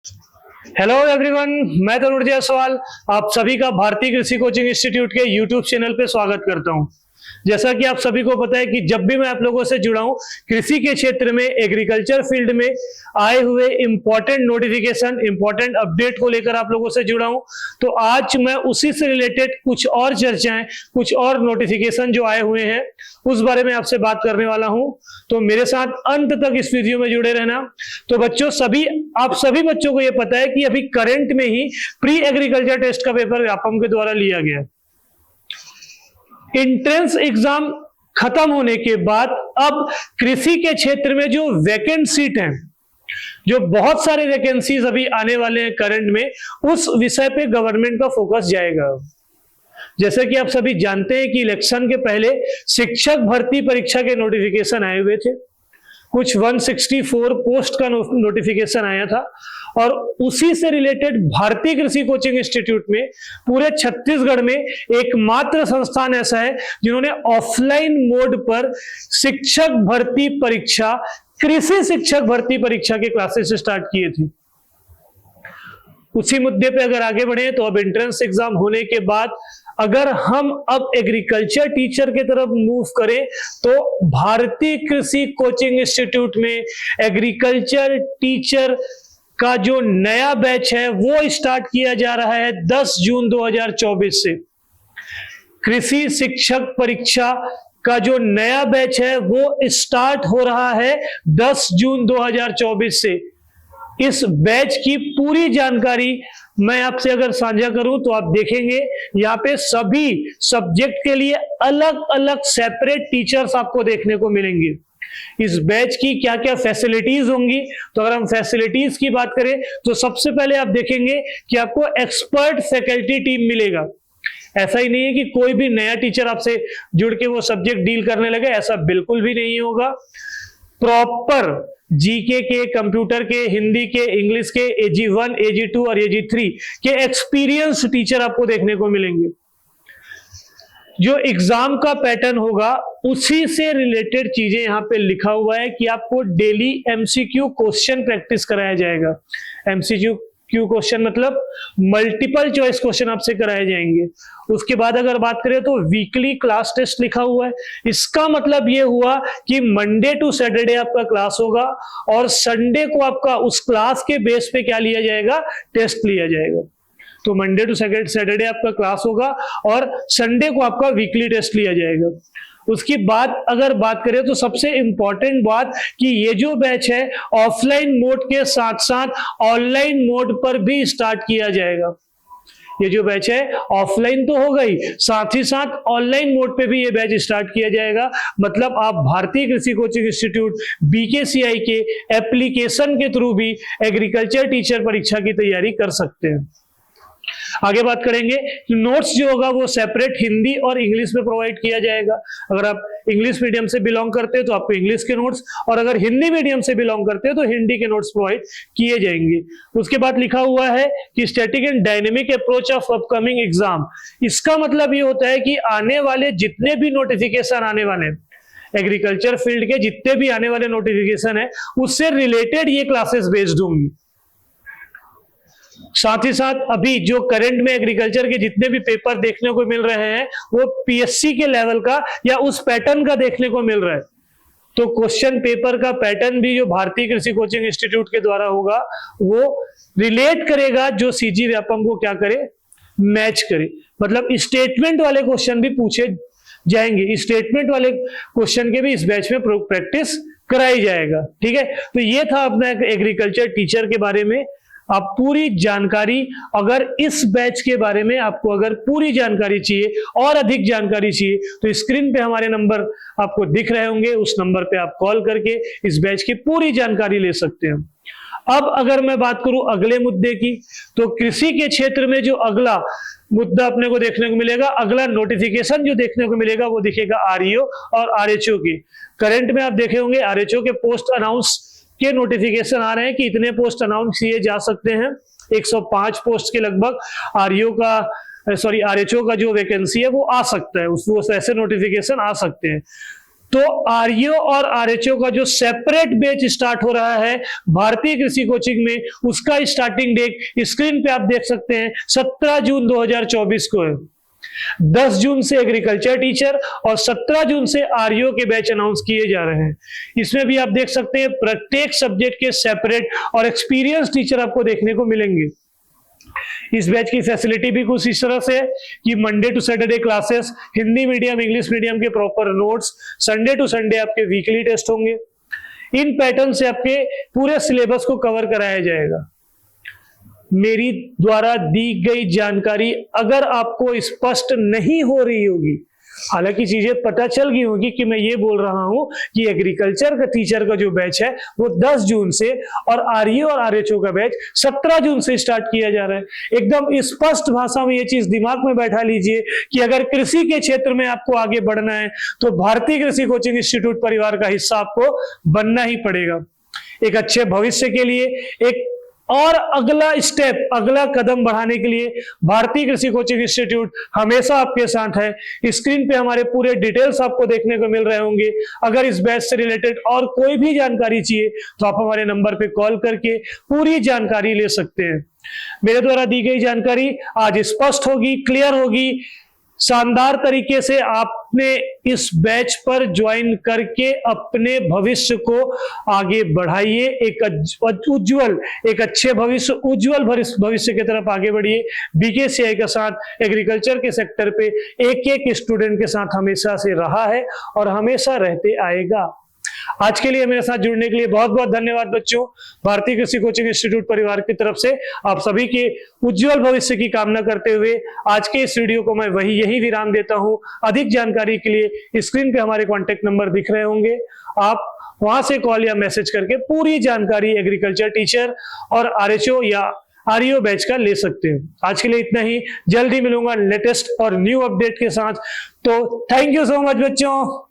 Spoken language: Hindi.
हेलो एवरीवन, मैं तरुण जायसवाल आप सभी का भारतीय कृषि कोचिंग इंस्टीट्यूट के यूट्यूब चैनल पे स्वागत करता हूं। जैसा कि आप सभी को पता है कि जब भी मैं आप लोगों से जुड़ा हूं कृषि के क्षेत्र में, एग्रीकल्चर फील्ड में आए हुए इंपॉर्टेंट नोटिफिकेशन, इंपॉर्टेंट अपडेट को लेकर आप लोगों से जुड़ा हूं। तो आज मैं उसी से रिलेटेड कुछ और चर्चाएं, कुछ और नोटिफिकेशन जो आए हुए हैं उस बारे में आपसे बात करने वाला हूं। तो मेरे साथ अंत तक इस वीडियो में जुड़े रहना। तो बच्चों, आप सभी बच्चों को यह पता है कि अभी करंट में ही प्री एग्रीकल्चर टेस्ट का पेपर व्यापम के द्वारा लिया गया। एंट्रेंस एग्जाम खत्म होने के बाद अब कृषि के क्षेत्र में जो वैकेंट सीट हैं, जो बहुत सारे वैकेंसीज अभी आने वाले हैं करंट में, उस विषय पे गवर्नमेंट का फोकस जाएगा। जैसे कि आप सभी जानते हैं कि इलेक्शन के पहले शिक्षक भर्ती परीक्षा के नोटिफिकेशन आए हुए थे। कुछ 164 पोस्ट का नोटिफिकेशन आया था और उसी से रिलेटेड भारतीय कृषि कोचिंग इंस्टीट्यूट में पूरे छत्तीसगढ़ में एकमात्र संस्थान ऐसा है जिन्होंने ऑफलाइन मोड पर शिक्षक भर्ती परीक्षा, कृषि शिक्षक भर्ती परीक्षा के क्लासेस स्टार्ट किए थे। उसी मुद्दे पे अगर आगे बढ़े तो अब एंट्रेंस एग्जाम होने के बाद अगर हम अब एग्रीकल्चर टीचर की तरफ मूव करें तो भारतीय कृषि कोचिंग इंस्टीट्यूट में एग्रीकल्चर टीचर का जो नया बैच है वो स्टार्ट किया जा रहा है 10 जून 2024 से। कृषि शिक्षक परीक्षा का जो नया बैच है वो स्टार्ट हो रहा है 10 जून 2024 से। इस बैच की पूरी जानकारी मैं आपसे अगर साझा करूं तो आप देखेंगे यहाँ पे सभी सब्जेक्ट के लिए अलग अलग सेपरेट टीचर्स आपको देखने को मिलेंगे। इस बैच की क्या क्या फैसिलिटीज होंगी, तो अगर हम फैसिलिटीज की बात करें तो सबसे पहले आप देखेंगे कि आपको एक्सपर्ट फैकल्टी टीम मिलेगा। ऐसा ही नहीं है कि कोई भी नया टीचर आपसे जुड़ के वो सब्जेक्ट डील करने लगे, ऐसा बिल्कुल भी नहीं होगा। प्रॉपर जीके के, कंप्यूटर के, हिंदी के, इंग्लिश के AG1, AG2 और AG3 के एक्सपीरियंस टीचर आपको देखने को मिलेंगे। जो एग्जाम का पैटर्न होगा उसी से रिलेटेड चीजें यहां पे लिखा हुआ है कि आपको डेली MCQ क्वेश्चन प्रैक्टिस कराया जाएगा। MCQ क्वेश्चन मतलब मल्टीपल चॉइस क्वेश्चन आपसे कराए जाएंगे। उसके बाद अगर बात करें तो वीकली क्लास टेस्ट लिखा हुआ है। इसका मतलब ये हुआ कि मंडे टू सैटरडे आपका क्लास होगा और संडे को आपका उस क्लास के बेस पे क्या लिया जाएगा, टेस्ट लिया जाएगा। तो मंडे टू सैटरडे आपका क्लास होगा और संडे को आपका वीकली टेस्ट लिया जाएगा। उसकी बाद अगर बात करें तो सबसे इंपॉर्टेंट बात कि ये जो बैच है ऑफलाइन मोड के साथ साथ ऑनलाइन मोड पर भी स्टार्ट किया जाएगा। ये जो बैच है ऑफलाइन तो हो गई, साथ ही साथ ऑनलाइन मोड पे भी ये बैच स्टार्ट किया जाएगा। मतलब आप भारतीय कृषि कोचिंग इंस्टीट्यूट BKCI के एप्लीकेशन के थ्रू भी एग्रीकल्चर टीचर परीक्षा की तैयारी कर सकते हैं। आगे बात करेंगे नोट्स जो होगा वो सेपरेट हिंदी और इंग्लिश में प्रोवाइड किया जाएगा। अगर आप इंग्लिश मीडियम से बिलोंग करते हैं तो आपको इंग्लिश के नोट्स, और अगर हिंदी मीडियम से बिलोंग करते हैं तो हिंदी के नोट्स प्रोवाइड किए जाएंगे। उसके बाद लिखा हुआ है कि static and dynamic approach of upcoming exam. इसका मतलब ये होता है कि आने वाले जितने भी नोटिफिकेशन आने वाले एग्रीकल्चर फील्ड के, जितने भी आने वाले नोटिफिकेशन है उससे रिलेटेड ये क्लासेस बेस्ड होंगी। साथ ही साथ अभी जो करंट में एग्रीकल्चर के जितने भी पेपर देखने को मिल रहे हैं वो PSC के लेवल का या उस पैटर्न का देखने को मिल रहा है। तो क्वेश्चन पेपर का पैटर्न भी जो भारतीय कृषि कोचिंग इंस्टीट्यूट के द्वारा होगा वो रिलेट करेगा, जो CG व्यापम को क्या करे, मैच करे। मतलब स्टेटमेंट वाले क्वेश्चन भी पूछे जाएंगे, स्टेटमेंट वाले क्वेश्चन के भी इस बैच में प्रैक्टिस कराई जाएगा। ठीक है, तो ये था अपना एग्रीकल्चर टीचर के बारे में। आप पूरी जानकारी, अगर इस बैच के बारे में आपको अगर पूरी जानकारी चाहिए और अधिक जानकारी चाहिए तो स्क्रीन पे हमारे नंबर आपको दिख रहे होंगे, उस नंबर पे आप कॉल करके इस बैच की पूरी जानकारी ले सकते हैं। अब अगर मैं बात करूं अगले मुद्दे की, तो कृषि के क्षेत्र में जो अगला मुद्दा अपने को देखने को मिलेगा, अगला नोटिफिकेशन जो देखने को मिलेगा वो दिखेगा REO और RHO की। करंट में आप देखे होंगे RHO के पोस्ट अनाउंस के नोटिफिकेशन आ रहे हैं कि इतने पोस्ट अनाउंस किए जा सकते हैं। 105 पोस्ट के लगभग RHO का जो वैकेंसी है वो आ सकता है, उसको ऐसे नोटिफिकेशन आ सकते हैं। तो आरईओ और आरएचओ का जो सेपरेट बैच स्टार्ट हो रहा है भारतीय कृषि कोचिंग में, उसका स्टार्टिंग डेट स्क्रीन पे आप देख सकते हैं 17 जून 2024 को है। 10 जून से एग्रीकल्चर टीचर और 17 जून से आरईओ के बैच अनाउंस किए जा रहे हैं। इसमें भी आप देख सकते हैं प्रत्येक सब्जेक्ट के सेपरेट और एक्सपीरियंस टीचर आपको देखने को मिलेंगे। इस बैच की फैसिलिटी भी कुछ इस तरह से है कि Monday to Saturday classes, Hindi medium English medium के proper notes, Sunday to Sunday आपके वीकली टेस्ट होंगे। इन पैटर्न से आपके पूरे सिलेबस को कवर कराया जाएगा। मेरी द्वारा दी गई जानकारी अगर आपको स्पष्ट नहीं हो रही होगी, हालांकि चीजें पता चल गई होगी कि मैं ये बोल रहा हूं कि एग्रीकल्चर का टीचर का जो बैच है वो 10 जून से और आरईओ और आरएचओ का बैच 17 जून से स्टार्ट किया जा रहा है। एकदम स्पष्ट भाषा में ये चीज दिमाग में बैठा लीजिए कि अगर कृषि के क्षेत्र में आपको आगे बढ़ना है तो भारतीय कृषि कोचिंग इंस्टीट्यूट परिवार का हिस्सा आपको बनना ही पड़ेगा। एक अच्छे भविष्य के लिए, एक और अगला स्टेप, अगला कदम बढ़ाने के लिए भारतीय कृषि कोचिंग इंस्टीट्यूट हमेशा आपके साथ है। स्क्रीन पे हमारे पूरे डिटेल्स आपको देखने को मिल रहे होंगे। अगर इस बैच से रिलेटेड और कोई भी जानकारी चाहिए तो आप हमारे नंबर पे कॉल करके पूरी जानकारी ले सकते हैं। मेरे द्वारा दी गई जानकारी आज स्पष्ट होगी, क्लियर होगी। शानदार तरीके से आपने इस बैच पर ज्वाइन करके अपने भविष्य को आगे बढ़ाइए। एक उज्जवल, एक अच्छे भविष्य, उज्जवल भविष्य की तरफ आगे बढ़िए। बीकेसीआई के साथ एग्रीकल्चर के सेक्टर पे एक एक स्टूडेंट के साथ हमेशा से रहा है और हमेशा रहते आएगा। आज के लिए मेरे साथ जुड़ने के लिए बहुत बहुत धन्यवाद बच्चों। भारतीय कृषि कोचिंग इंस्टीट्यूट परिवार की तरफ से आप सभी के उज्जवल भविष्य की कामना करते हुए आज के इस वीडियो को मैं यही विराम देता हूं। अधिक जानकारी के लिए स्क्रीन पे हमारे कॉन्टेक्ट नंबर दिख रहे होंगे, आप वहां से कॉल या मैसेज करके पूरी जानकारी एग्रीकल्चर टीचर और आरएचओ या आरईओ बैच का ले सकते हैं। आज के लिए इतना ही, जल्द ही मिलूंगा लेटेस्ट और न्यू अपडेट के साथ। तो थैंक यू सो मच बच्चों।